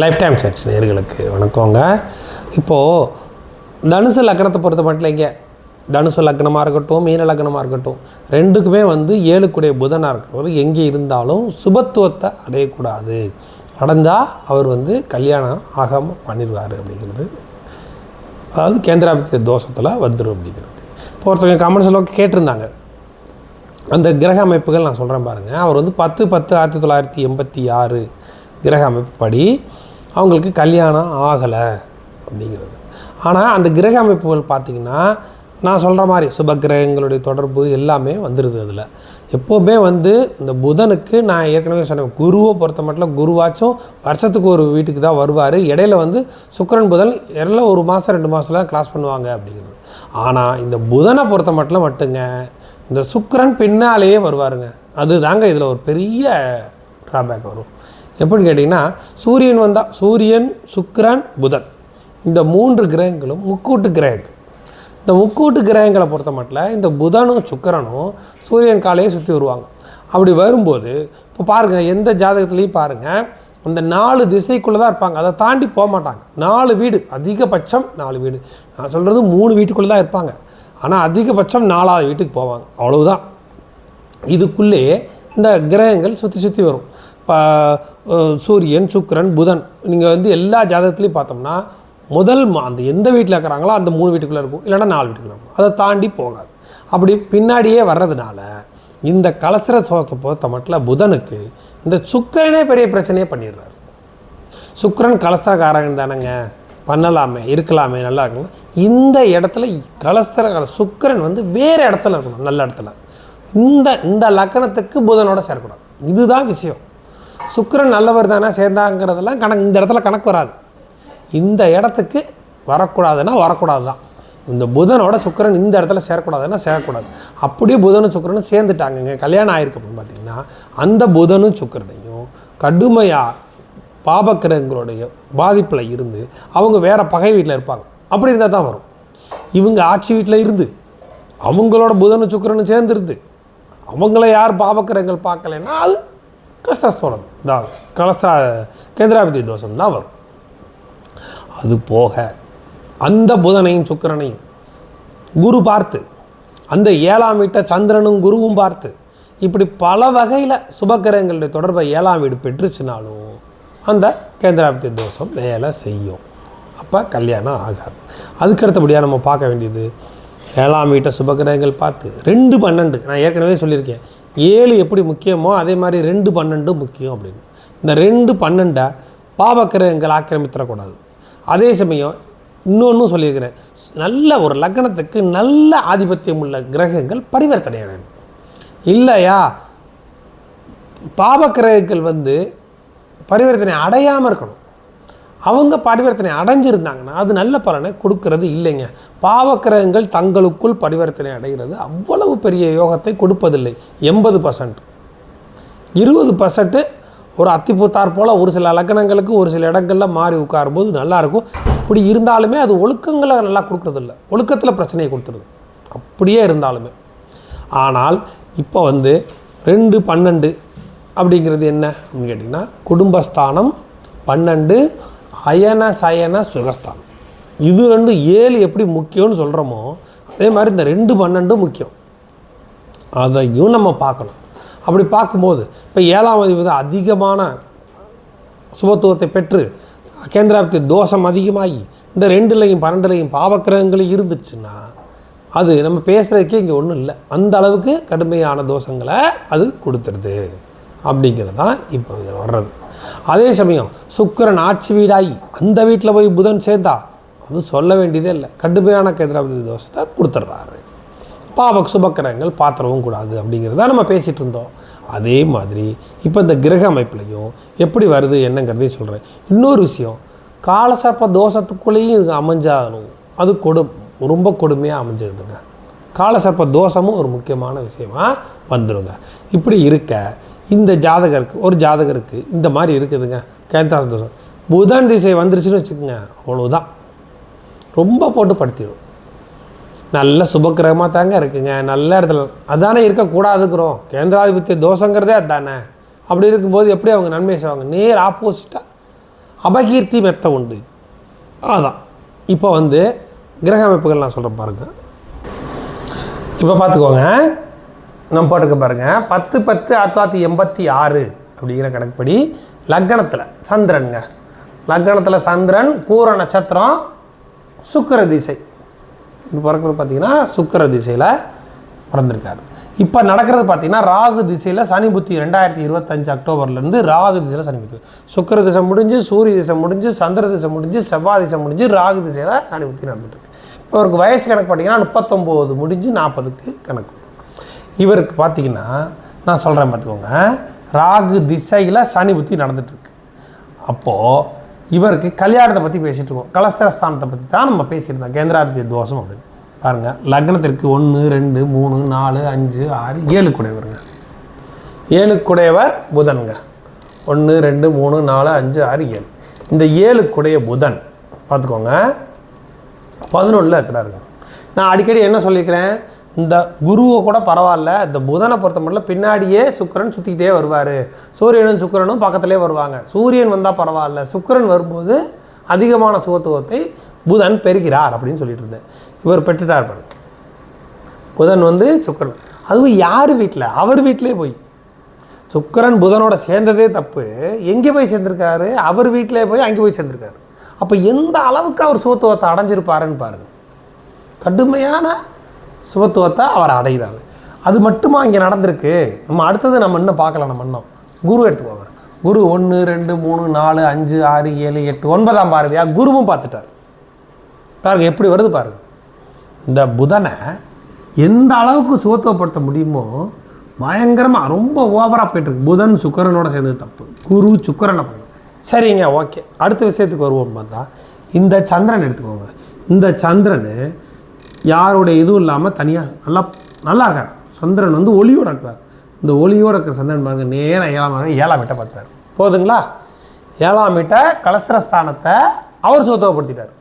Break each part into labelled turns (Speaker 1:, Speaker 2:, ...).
Speaker 1: Life time sets நேர்களுக்கு வணக்கங்க. இப்போது தனுசு லக்னத்தை பொறுத்த மட்டும் இங்கே தனுசு லக்னமாக இருக்கட்டும், மீன லக்னமாக இருக்கட்டும், ரெண்டுக்குமே 7 புதனாக இருக்கிறவர் எங்கே இருந்தாலும் சுபத்துவத்தை அடையக்கூடாது. அடைஞ்சால் அவர் கல்யாணம் ஆகாமல் பண்ணிடுவார் அப்படிங்கிறது, அதாவது கேந்திராபித்த தோஷத்தில் வந்துடும் அப்படிங்கிறது. இப்போ ஒருத்தவங்க கமெண்ட்ஸில் கேட்டிருந்தாங்க அந்த கிரக அமைப்புகள். நான் சொல்கிறேன் பாருங்கள். அவர் 10/10/1986 கிரக அமைப்பு படி அவங்களுக்கு கல்யாணம் ஆகலை அப்படிங்கிறது. ஆனால் அந்த கிரக அமைப்புகள் பார்த்திங்கன்னா நான் சொல்கிற மாதிரி சுப கிரகங்களுடைய தொடர்பு எல்லாமே வந்துடுது. அதில் எப்போவுமே இந்த புதனுக்கு நான் ஏற்கனவே சொன்னேன், குருவை பொறுத்த மட்டும் குருவாச்சும் வருஷத்துக்கு ஒரு வீட்டுக்கு தான் வருவார். இடையில சுக்கிரன் புதன் எல்லாம் 1 மாதம் 2 மாதத்தில் கிராஸ் பண்ணுவாங்க அப்படிங்கிறது. ஆனால் இந்த புதனை பொறுத்த மட்டுங்க இந்த சுக்கிரன் பின்னாலேயே வருவாருங்க. அது தாங்க இதில் ஒரு பெரிய ட்ராபேக் வரும். எப்படின்னு கேட்டிங்கன்னா, சூரியன் வந்தால் சூரியன், சுக்கிரன், புதன் இந்த 3 கிரகங்களும் முக்கூட்டு கிரகங்கள். இந்த முக்கூட்டு கிரகங்களை பொறுத்த மட்டும் இந்த புதனும் சுக்கிரனும் சூரியன் காலையே சுற்றி வருவாங்க. அப்படி வரும்போது இப்போ பாருங்கள், எந்த ஜாதகத்துலேயும் பாருங்கள் அந்த 4 திசைக்குள்ளே தான் இருப்பாங்க. அதை தாண்டி போக மாட்டாங்க. 4 வீடு, அதிகபட்சம் 4 வீடு. நான் சொல்கிறது 3 வீட்டுக்குள்ளே தான் இருப்பாங்க. ஆனால் அதிகபட்சம் 4ஆவது வீட்டுக்கு போவாங்க. அவ்வளவுதான். இதுக்குள்ளேயே இந்த கிரகங்கள் சுற்றி சுற்றி வரும். இப்போ சூரியன், சுக்கிரன், புதன் நீங்கள் எல்லா ஜாதகத்துலேயும் பார்த்தோம்னா முதல் அந்த எந்த வீட்டில் இருக்கிறாங்களோ அந்த 3 வீட்டுக்குள்ளே இருக்கும், இல்லைன்னா 4 வீட்டுக்குள்ளே இருக்கும். அதை தாண்டி போகாது. அப்படி பின்னாடியே வர்றதுனால இந்த கலசர சோசத்தை பொறுத்த மட்டும் புதனுக்கு இந்த சுக்கிரனே பெரிய பிரச்சனையே பண்ணிடுறாரு. சுக்கிரன் கலஸ்தரக்காரங்க தானேங்க, பண்ணலாமே, இருக்கலாமே, நல்லா இருக்கணும். இந்த இடத்துல கலஸ்தர சுக்கிரன் வேறு இடத்துல இருக்கணும், நல்ல இடத்துல. இந்த லக்கணத்துக்கு புதனோட சேரக்கூடாது. இதுதான் விஷயம். சுக்கிரன் நல்லவர் தானே சேர்ந்தாங்கிறதெல்லாம் இந்த இடத்துல கணக்கு வராது. இந்த இடத்துக்கு வரக்கூடாதுன்னா வரக்கூடாது தான். இந்த புதனோட சுக்கிரன் இந்த இடத்துல சேரக்கூடாதுன்னா சேரக்கூடாது. அப்படியே புதனும் சுக்கிரனும் சேர்ந்துட்டாங்கங்க, கல்யாணம் ஆயிருக்கு அப்படின்னு பார்த்தீங்கன்னா அந்த புதனும் சுக்கிரனையும் கடுமையாக பாபக்கிரகங்களுடைய பாதிப்பில் இருந்து அவங்க வேறு பகை வீட்டில் இருப்பாங்க. அப்படி இருந்தால் தான் வரும். இவங்க ஆட்சி வீட்டில் இருந்து அவங்களோட புதனும் சுக்கிரனும் சேர்ந்துருந்து அவங்கள யார் பாபக்கிரகங்கள் பார்க்கலைன்னா அது கலஸ்தரம் தான், கேந்திராபித்தி தோஷம் தான் வரும். அது போக அந்த புதனையும் சுக்கிரனையும் குரு பார்த்து, அந்த 7ஆம் வீட்டை சந்திரனும் குருவும் பார்த்து, இப்படி பல வகையில் சுபக்கிரகங்களுடைய தொடர்பை 7ஆம் வீடு பெற்றுச்சுனாலும் அந்த கேந்திராபித்தி தோஷம் வேலை செய்யும். அப்போ கல்யாணம் ஆகாது. அதுக்கடுத்தபடியாக நம்ம பார்க்க வேண்டியது 7ஆம் வீட்டை சுபக்கிரகங்கள் பார்த்து 2-12. நான் ஏற்கனவே சொல்லியிருக்கேன், 7 எப்படி முக்கியமோ அதே மாதிரி 2-12 முக்கியம் அப்படின்னு. இந்த 2-12 பாபக்கிரகங்கள் ஆக்கிரமித்திடக்கூடாது. அதே சமயம் இன்னொன்று சொல்லியிருக்கிறேன், நல்ல ஒரு லக்னத்துக்கு நல்ல ஆதிபத்தியம் உள்ள கிரகங்கள் பரிவர்த்தனை அடையணும். இல்லையா பாபக்கிரகங்கள் பரிவர்த்தனை அடையாமல் இருக்கணும். அவங்க பரிவர்த்தனை அடைஞ்சிருந்தாங்கன்னா அது நல்ல பலனை கொடுக்கறது இல்லைங்க. பாவக்கிரகங்கள் தங்களுக்குள் பரிவர்த்தனை அடைகிறது அவ்வளவு பெரிய யோகத்தை கொடுப்பதில்லை. 80%, 20% ஒரு அத்திப்பூத்தார் போல் ஒரு சில லக்னங்களுக்கு ஒரு சில இடங்களில் மாறி உட்காரும்போது நல்லாயிருக்கும். இப்படி இருந்தாலுமே அது ஒழுக்கங்களை நல்லா கொடுக்குறதில்ல, ஒழுக்கத்தில் பிரச்சனையை கொடுத்துருது அப்படியே இருந்தாலுமே. ஆனால் இப்போ 2-12 அப்படிங்கிறது என்ன அப்படின்னு கேட்டிங்கன்னா, குடும்பஸ்தானம் 12 அயன சயன சுகஸ்தானம். இது 7 எப்படி முக்கியம்னு சொல்கிறோமோ அதே மாதிரி இந்த 2-12 முக்கியம். அதையும் நம்ம பார்க்கணும். அப்படி பார்க்கும்போது இப்போ 7ஆம் அதிபதி அதிகமான சுபத்துவத்தை பெற்று கேந்திராபித்தி தோஷம் அதிகமாகி இந்த 2லையும் 12லையும் பாவக்கிரகங்களும் இருந்துச்சுன்னா அது நம்ம பேசுகிறதுக்கே இங்கே ஒன்றும் இல்லை. அந்த அளவுக்கு கடுமையான தோஷங்களை அது கொடுத்துருது அப்படிங்கிறது தான் இப்போ வர்றது. அதே சமயம் சுக்கிரன் ஆட்சி வீடாகி அந்த வீட்டில் போய் புதன் சேர்ந்தா அது சொல்ல வேண்டியதே இல்லை, கடுமையான கேந்திராபித்தி தோஷத்தை கொடுத்துட்றாரு. சுபக்கிரகங்கள் பாத்திரவும் கூடாது அப்படிங்கிறத நம்ம பேசிகிட்டு இருந்தோம். அதே மாதிரி இப்போ இந்த கிரக அமைப்புலையும் எப்படி வருது என்னங்கிறதையும் சொல்கிறேன். இன்னொரு விஷயம், காலசர்ப்ப தோஷத்துக்குள்ளேயும் இது அமைஞ்சாலும் அது ரொம்ப கொடுமையாக அமைஞ்சிருதுங்க. காலசர்ப்ப தோஷமும் ஒரு முக்கியமான விஷயமாக வந்துடுங்க. இப்படி இருக்க இந்த ஒரு ஜாதகருக்கு இந்த மாதிரி இருக்குதுங்க கேந்திராபித்தி தோஷம். புதன் திசை வந்துருச்சுன்னு வச்சுக்கோங்க, அவ்வளோதான், ரொம்ப போட்டு படுத்திடும். நல்ல சுபக்கிரகமாக தாங்க இருக்குங்க, நல்ல இடத்துல அதானே இருக்கக்கூடாதுங்கிறோம். கேந்திராதிபத்திய தோஷங்கிறதே அதுதானே. அப்படி இருக்கும்போது எப்படி அவங்க நன்மை செய்வாங்க? நேர் ஆப்போசிட்டாக அபகீர்த்தி மெத்த உண்டு. அதான் இப்போ வந்து கிரக அமைப்புகள் நான் சொல்கிறேன் பாருங்கள். இப்போ பார்த்துக்கோங்க, நம்ம போட்டிருக்க பாருங்கள், 10/10/1986 அப்படிங்கிற கணக்குப்படி லக்னத்தில் சந்திரனுங்க, லக்னத்தில் சந்திரன், பூர நட்சத்திரம், சுக்கிர திசை. இது பிறக்கிறது பார்த்தீங்கன்னா சுக்கிர திசையில் பிறந்திருக்காரு. இப்போ நடக்கிறது பார்த்தீங்கன்னா ராகு திசையில் சனி புத்தி 2025 அக்டோபர்லேருந்து ராகு திசையில் சனி புத்தி. சுக்கிர திசை முடிஞ்சு, சூரிய திசை முடிஞ்சு, சந்திர திசை முடிஞ்சு, செவ்வாய் திசை முடிஞ்சு, ராகு திசையில் சனி புத்தி நடந்துட்டுருக்கு. இப்போ அவருக்கு வயசு கணக்கு பார்த்தீங்கன்னா 39 முடிஞ்சு 40க்கு கணக்கு. இவருக்கு பார்த்தீங்கன்னா நான் சொல்கிறேன் பார்த்துக்கோங்க, ராகு திசையில் சனி புத்தி நடந்துட்டுருக்கு. அப்போது இவருக்கு கல்யாணத்தை பற்றி பேசிகிட்டு இருக்கோம், கலஸ்திரஸ்தானத்தை பற்றி தான் நம்ம பேசியிருந்தோம், கேந்திராதிபதி தோஷம் அப்படின்னு. பாருங்கள், லக்னத்திற்கு 1 2 3 4 5 6 7 குடையவருங்க. 7 குடையவர் புதனுங்க. 1 2 3 4 5 6 7. இந்த 7 குடைய புதன் பார்த்துக்கோங்க 11ல் இருக்கிறாருங்க. நான் அடிக்கடி என்ன சொல்லியிருக்கிறேன், இந்த குருவை கூட பரவாயில்ல, இந்த புதனை பொறுத்த மட்டும் பின்னாடியே சுக்கிரன் சுற்றிக்கிட்டே வருவார், சூரியனும் சுக்கிரனும் பக்கத்துலேயே வருவாங்க. சூரியன் வந்தால் பரவாயில்ல, சுக்கிரன் வரும்போது அதிகமான சுகத்துவத்தை புதன் பெறுகிறார் அப்படின்னு சொல்லிட்டு இருந்தேன். இவர் பெற்றுட்டார் பாருங்க. புதன் வந்து சுக்கிரன், அதுவும் யார் வீட்டில், அவர் வீட்டிலே போய் சுக்கிரன் புதனோட சேர்ந்ததே தப்பு. எங்கே போய் சேர்ந்திருக்காரு, அவர் வீட்டிலே போய் அங்கே போய் சேர்ந்திருக்காரு. அப்போ எந்த அளவுக்கு அவர் சுகத்துவத்தை அடைஞ்சிருப்பாருன்னு பாருங்கள். கடுமையான சுகத்துவத்தை அவர் அடைகிறார். அது மட்டுமா இங்கே நடந்திருக்கு. நம்ம அடுத்தது நம்ம இன்னும் பார்க்கலாம். நம்ம இன்னும் குரு எடுத்துக்கோங்க. குரு 1 2 3 4 5 6 7 8 9ஆம் பார்வையா குருவும் பார்த்துட்டார் பாருங்க. எப்படி வருது பாருங்க. இந்த புதனை எந்த அளவுக்கு சுகத்துவப்படுத்த முடியுமோ பயங்கரமாக ரொம்ப ஓவராக போயிட்டுருக்கு. புதன் சுக்கிரனோட சேர்ந்தது தப்பு, குரு சுக்கிரனை பண்ணு. சரிங்க, ஓகே. அடுத்த விஷயத்துக்கு வருவோம். பார்த்தா இந்த சந்திரன் எடுத்துக்கோங்க. இந்த சந்திரன் யாருடைய இதுவும் இல்லாமல் தனியாக நல்லா இருக்கார். சந்திரன் வந்து ஒளியோடு இருக்கிறார். இந்த ஒளியோடு இருக்கிற சந்திரன் பாருங்க, நேராக 7ஆம் வீட்டை பார்த்தார். போதுங்களா? 7ஆம் வீட்டை கலஸ்திரஸ்தானத்தை அவர் சுகத்துவப்படுத்திட்டார்.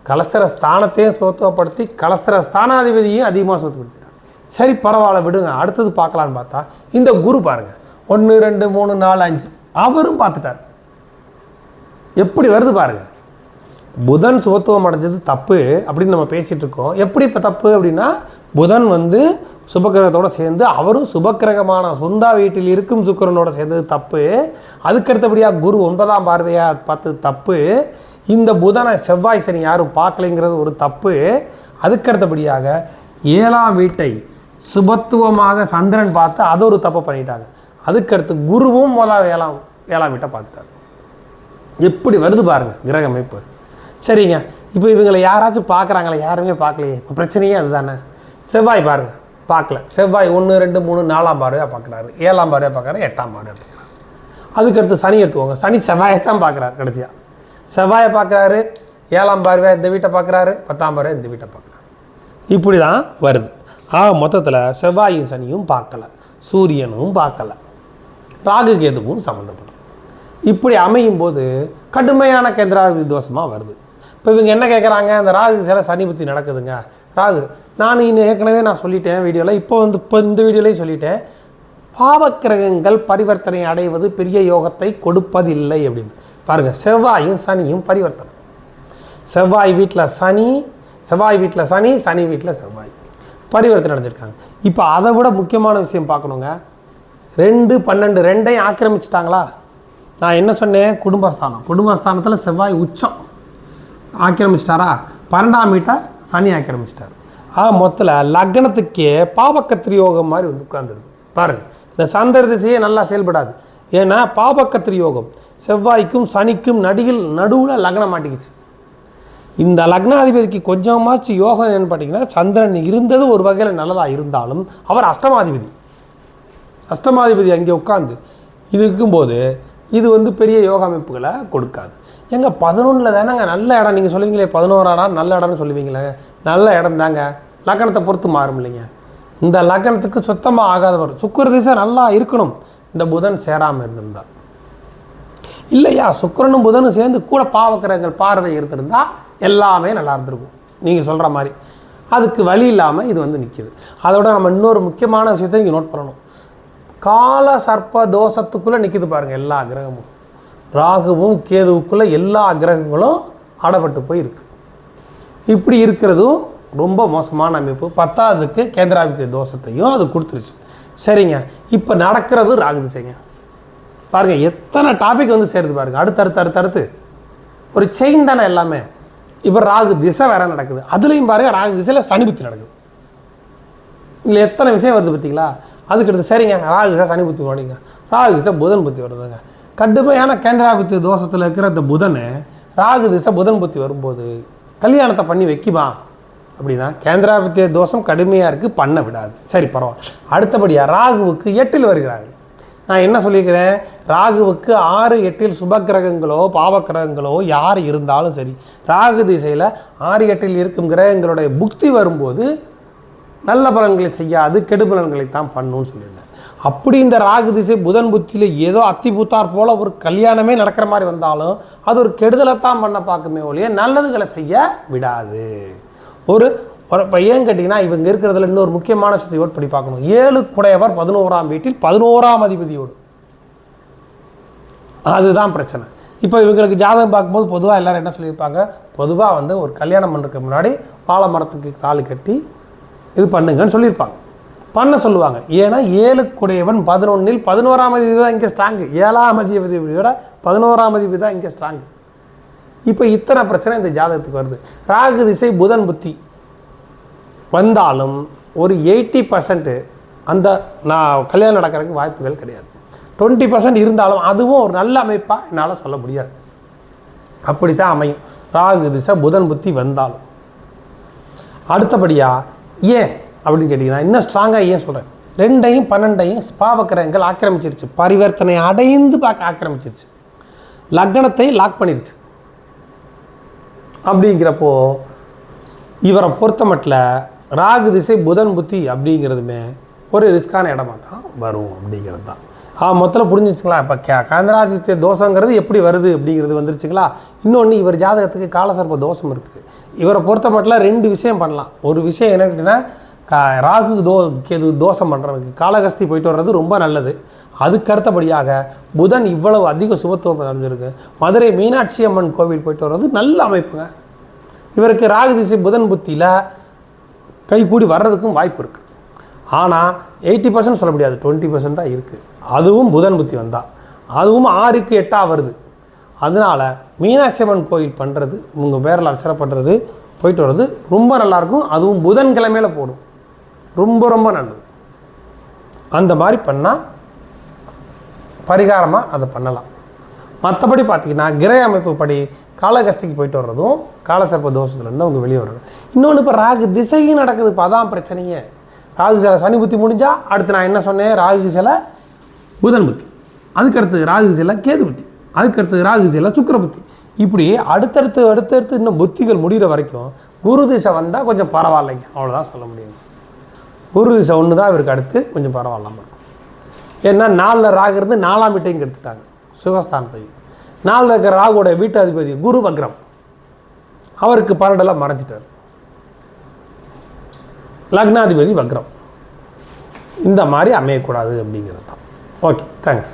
Speaker 1: கலஸ்திரஸ்தானத்தையும் சுகத்துவப்படுத்தி கலஸ்திரஸ்தானாதிபதியும் அதிகமாக சுகத்துவப்படுத்திட்டார். சரி, பரவாயில்ல, விடுங்க, அடுத்தது பார்க்கலான்னு பார்த்தா இந்த குரு பாருங்கள் 1 2 3 4 5 அவரும் பார்த்துட்டார். எப்படி வருது பாருங்க. புதன் சுகத்துவம் அடைஞ்சது தப்பு அப்படின்னு நம்ம பேசிகிட்டு இருக்கோம். எப்படி இப்போ தப்பு அப்படின்னா, புதன் வந்து சுபக்கிரகத்தோடு சேர்ந்து அவரும் சுபக்கிரகமான சொந்த வீட்டில் இருக்கும் சுக்கிரனோட சேர்ந்தது தப்பு. அதுக்கடுத்தபடியாக குரு 9ஆம் பார்வையாக பார்த்து தப்பு. இந்த புதனை செவ்வாய் சனி யாரும் பார்க்கலைங்கிறது ஒரு தப்பு. அதுக்கடுத்தபடியாக 7ஆம் வீட்டை சுபத்துவமாக சந்திரன் பார்த்து அது ஒரு தப்பு பண்ணிட்டாங்க. அதுக்கடுத்து குருவும் முதல் 7ஆம் வீட்டை பார்த்துட்டாங்க. எப்படி வருது பாருங்கள் கிரக அமைப்பு. சரிங்க, இப்போ இவங்களை யாராச்சும் பார்க்குறாங்களே? யாருமே பார்க்கலையே. இப்போ பிரச்சனையே அதுதானே. செவ்வாய் பாருங்கள், பார்க்கல. செவ்வாய் 1 2 3 4ஆம் பார்வையாக பார்க்குறாரு, 7ஆம் பார்வையாக பார்க்குறாரு, 8ஆம் பார்வையாக பார்க்குறாரு. அதுக்கடுத்து சனி எடுத்துக்கோங்க. சனி செவ்வாயை தான் பார்க்குறாரு. கடைசியாக செவ்வாயை பார்க்குறாரு, 7ஆம் பார்வையாக இந்த வீட்டை பார்க்குறாரு, 10ஆம் பார்வையாக இந்த வீட்டை பார்க்குறாரு. இப்படி தான் வருது. மொத்தத்தில் செவ்வாயும் சனியும் பார்க்கல, சூரியனும் பார்க்கல, ராகு கேதுவும் சம்மந்தப்படும். இப்படி அமையும் போது கடுமையான கேந்திராதிபதி தோஷமாக வருது. இப்போ இவங்க என்ன கேட்குறாங்க, அந்த ராகு சில சனி புத்தி நடக்குதுங்க. ராகு நான் ஏற்கனவே நான் சொல்லிட்டேன் வீடியோவில், இப்போ இந்த வீடியோலையும் சொல்லிட்டேன், பாவக்கிரகங்கள் பரிவர்த்தனை அடைவது பெரிய யோகத்தை கொடுப்பதில்லை அப்படின்னு. பாருங்கள், செவ்வாயும் சனியும் பரிவர்த்தனை. செவ்வாய் வீட்டில் சனி, செவ்வாய் வீட்டில் சனி, சனி வீட்டில் செவ்வாய் பரிவர்த்தனை அடைஞ்சிருக்காங்க. இப்போ அதை விட முக்கியமான விஷயம் பார்க்கணுங்க. 2 12 2ஐயும் ஆக்கிரமிச்சிட்டாங்களா? நான் என்ன சொன்னேன், குடும்பஸ்தானம். குடும்பஸ்தானத்தில் செவ்வாய் உச்சம் ஆக்கிரமிச்சிட்டாரா? 12ஆம் வீட்டை சனி ஆக்கிரமிச்சிட்டார். மொத்தத்தில் லக்னத்துக்கே பாபக்கத்திரியோகம் மாதிரி வந்து உட்கார்ந்துருக்கு பாருங்கள். இந்த சந்திர திசையே நல்லா செயல்படாது. ஏன்னா பாபக்கத்திரியோகம் செவ்வாய்க்கும் சனிக்கும் நடுவில் லக்னம் மாட்டிக்கிச்சு. இந்த லக்னாதிபதிக்கு கொஞ்சமாச்சு யோகம் என்னன்னு பார்த்தீங்கன்னா, சந்திரன் இருந்தது ஒரு வகையில் நல்லதாக இருந்தாலும் அவர் அஷ்டமாதிபதி அங்கே உட்காந்து இது இருக்கும்போது இது வந்து பெரிய யோகா அமைப்புகளை கொடுக்காது. எங்க 11ல் தானேங்க நல்ல இடம். நீங்கள் சொல்லுவீங்களே 11ஆம் இடம் நல்ல இடம்னு சொல்லுவீங்களே, நல்ல இடம் தாங்க. லக்னத்தை பொறுத்து மாறும் இல்லைங்க. இந்த லக்னத்துக்கு சுத்தமாக ஆகாதவர் சுக்கிர திசை நல்லா இருக்கணும், இந்த புதன் சேராமல் இருந்திருந்தார் இல்லையா. சுக்கிரனும் புதனும் சேர்ந்து கூட பாவக்கிரகங்கள் பார்வை இருந்திருந்தா எல்லாமே நல்லா இருந்திருக்கும் நீங்கள் சொல்கிற மாதிரி. அதுக்கு வழி இல்லாமல் இது வந்து நிற்கிது. அதோட நம்ம இன்னொரு முக்கியமான விஷயத்தை இங்கே நோட் பண்ணணும். கால சர்ப்ப தோஷத்துக்குள்ளே நிற்கிது பாருங்கள் எல்லா கிரகமும். ராகுவும் கேதுவுக்குள்ளே எல்லா கிரகங்களும் ஆடப்பட்டு போய் இருக்கு. இப்படி இருக்கிறதும் ரொம்ப மோசமான அமைப்பு. 10ஆவதுக்கு கேந்திராதிபத்திய தோஷத்தையும் அது கொடுத்துருச்சு. சரிங்க, இப்போ நடக்கிறது ராகு திசைங்க. பாருங்கள் எத்தனை டாபிக் வந்து சேருது பாருங்கள், அடுத்தடுத்து ஒரு செயின் தானே எல்லாமே. இப்போ ராகு திசை வேற நடக்குது, அதுலேயும் பாருங்கள் ராகு திசையில் சனி புத்தி நடக்குது. இல்லை எத்தனை விஷயம் வருது பார்த்தீங்களா. அதுக்கடுத்து சரிங்க ராகு திசை சனி புத்தி ஓடிங்க, ராகு திசை புதன் புத்தி வருதுங்க. கடுமையான கேந்திராதிபத்திய தோஷத்தில் இருக்கிற இந்த புதனை ராகு திசை புதன் புத்தி வரும்போது கல்யாணத்தை பண்ணி வைக்குமா அப்படின்னா கேந்திராதிபத்திய தோஷம் கடுமையாக இருக்குது, பண்ண விடாது. சரி பரவாயில்ல. அடுத்தபடியாக ராகுவுக்கு 8இல் வருகிறார்கள். நான் என்ன சொல்லியிருக்கிறேன், ராகுவுக்கு 6, 8இல் சுப கிரகங்களோ பாவ கிரகங்களோ யார் இருந்தாலும் சரி, ராகு திசையில் 6, 8இல் இருக்கும் கிரகங்களுடைய புக்தி வரும்போது நல்ல பலன்களை செய்யாது, கெடுபலன்களை தான் பண்ணுன்னு சொல்லியிருந்தேன். அப்படி இந்த ராகு திசை புதன் புத்தியில் ஏதோ அத்தி பூத்தார் போல் ஒரு கல்யாணமே நடக்கிற மாதிரி வந்தாலும் அது ஒரு கெடுதலைத்தான் பண்ண பார்க்குமே ஒழிய நல்லதுகளை செய்ய விடாது. ஒரு இப்போ ஏன் கேட்டிங்கன்னா இவங்க இருக்கிறதுல இன்னொரு முக்கியமான விஷயத்தை யோட் பண்ணி பார்க்கணும். 7 குடையவர் 11ஆம் வீட்டில் 11ஆம் அதிபதியோடு, அதுதான் பிரச்சனை. இப்போ இவங்களுக்கு ஜாதகம் பார்க்கும்போது பொதுவாக எல்லோரும் என்ன சொல்லியிருப்பாங்க, பொதுவாக வந்து ஒரு கல்யாணம் பண்ணுறதுக்கு முன்னாடி வாழை மரத்துக்கு தாலி கட்டி இது பண்ணுங்கன்னு சொல்லியிருப்பாங்க, பண்ண சொல்லுவாங்க. ஏன்னா 7 குடையவன் 11இல் 11ஆம் அதிபதி தான் இங்கே ஸ்ட்ராங்கு, 7ஆம் அதிபதியை விட 11ஆம் அதிபதி தான் இங்கே ஸ்ட்ராங்கு. இப்போ இத்தனை பிரச்சனை இந்த ஜாதகத்துக்கு வருது. ராகு திசை புதன் புத்தி வந்தாலும் ஒரு 80% அந்த நான் கல்யாணம் நடக்கிறதுக்கு வாய்ப்புகள் கிடையாது. 20% இருந்தாலும் அதுவும் ஒரு நல்ல அமைப்பாக என்னால் சொல்ல முடியாது. அப்படி தான் அமையும் ராகு திசை புதன் புத்தி வந்தாலும். அடுத்தபடியாக ஏன் அப்படின்னு கேட்டிங்கன்னா இன்னும் ஸ்ட்ராங்காக ஏன் சொல்கிறேன், 2ஐயும் 12ஐயும் பாவக்கிரகங்கள் ஆக்கிரமிச்சிருச்சு, பரிவர்த்தனை அடைந்து பார்க்க ஆக்கிரமிச்சிருச்சு, லக்னத்தை லாக் பண்ணிருச்சு. அப்படிங்கிறப்போ இவரை பொறுத்த மட்டும் ராகு திசை புதன் புத்தி அப்படிங்கிறதுமே ஒரு ரிஸ்கான இடமா தான் வரும் அப்படிங்கிறது தான். மொத்தத்தில் புரிஞ்சிச்சுங்களா. இப்போ கேந்திராதிபத்திய தோஷங்கிறது எப்படி வருது அப்படிங்கிறது வந்துருச்சுங்களா. இன்னொன்று இவர் ஜாதகத்துக்கு காலசர்ப்ப தோஷம் இருக்குது. இவரை பொறுத்த மட்டும் 2 விஷயம் பண்ணலாம். ஒரு விஷயம் என்ன கேட்டிங்கன்னா ராகு கேது தோஷம் பண்ணுறதுக்கு காலகஸ்தி போயிட்டு வர்றது ரொம்ப நல்லது. அதுக்கு அடுத்தபடியாக புதன் இவ்வளவு அதிக சுபத்துவம் அமைஞ்சிருக்கு, மதுரை மீனாட்சி அம்மன் கோவில் போயிட்டு வர்றது நல்ல அமைப்புங்க. இவருக்கு ராகு திசை புதன் புத்தியில் கைகூடி வர்றதுக்கும் வாய்ப்பு இருக்குது. ஆனால் 80% சொல்ல முடியாது, 20% தான் இருக்குது. அதுவும் புதன் புத்தி வந்தால், அதுவும் 6க்கு 8ஆக வருது. அதனால் மீனாட்சி அம்மன் கோயில் பண்ணுறது, உங்கள் பேரில் அர்ச்சனை பண்ணுறது, போயிட்டு வர்றது ரொம்ப நல்லாயிருக்கும். அதுவும் புதன்கிழமையில் போடும், ரொம்ப ரொம்ப நல்லது. அந்த மாதிரி பண்ணால் பரிகாரமாக அதை பண்ணலாம். மற்றபடி பார்த்திங்கன்னா கிரக அமைப்பு படி காலகஸ்திக்கு போயிட்டு வர்றதும் காலசர்ப்ப தோஷத்துலேருந்து அவங்க வெளியே வர்றது. இன்னொன்று இப்போ ராகு திசையும் நடக்குது. இப்போ அதான் பிரச்சனையே. ராகு சில சனி புத்தி முடிஞ்சால் அடுத்து நான் என்ன சொன்னேன், ராகு சில புதன் புத்தி, அதுக்கடுத்து ராகு சில கேது புத்தி, அதுக்கடுத்து ராகு சில சுக்கிர புத்தி, இப்படி அடுத்தடுத்து இன்னும் புத்திகள் முடிகிற வரைக்கும் குரு திசை வந்தால் கொஞ்சம் பரவாயில்லைங்க, அவ்வளோதான் சொல்ல முடியும். குரு திசை ஒன்று தான் இவருக்கு அடுத்து கொஞ்சம் பரவாயில்லாமல் இருக்கும். ஏன்னா 4ல் ராகு இருந்து 4ஆம் வீட்டையும் எடுத்துட்டாங்க, சுகஸ்தானத்தையும். 4ல் இருக்கிற ராகுவோட வீட்டு அதிபதி குரு வக்ரம், அவருக்கு 12 மறைஞ்சிட்டார். லக்னாதிபதி வக்ரம். இந்த மாதிரி அமையக்கூடாது அப்படிங்கிறது தான். Okay, thanks.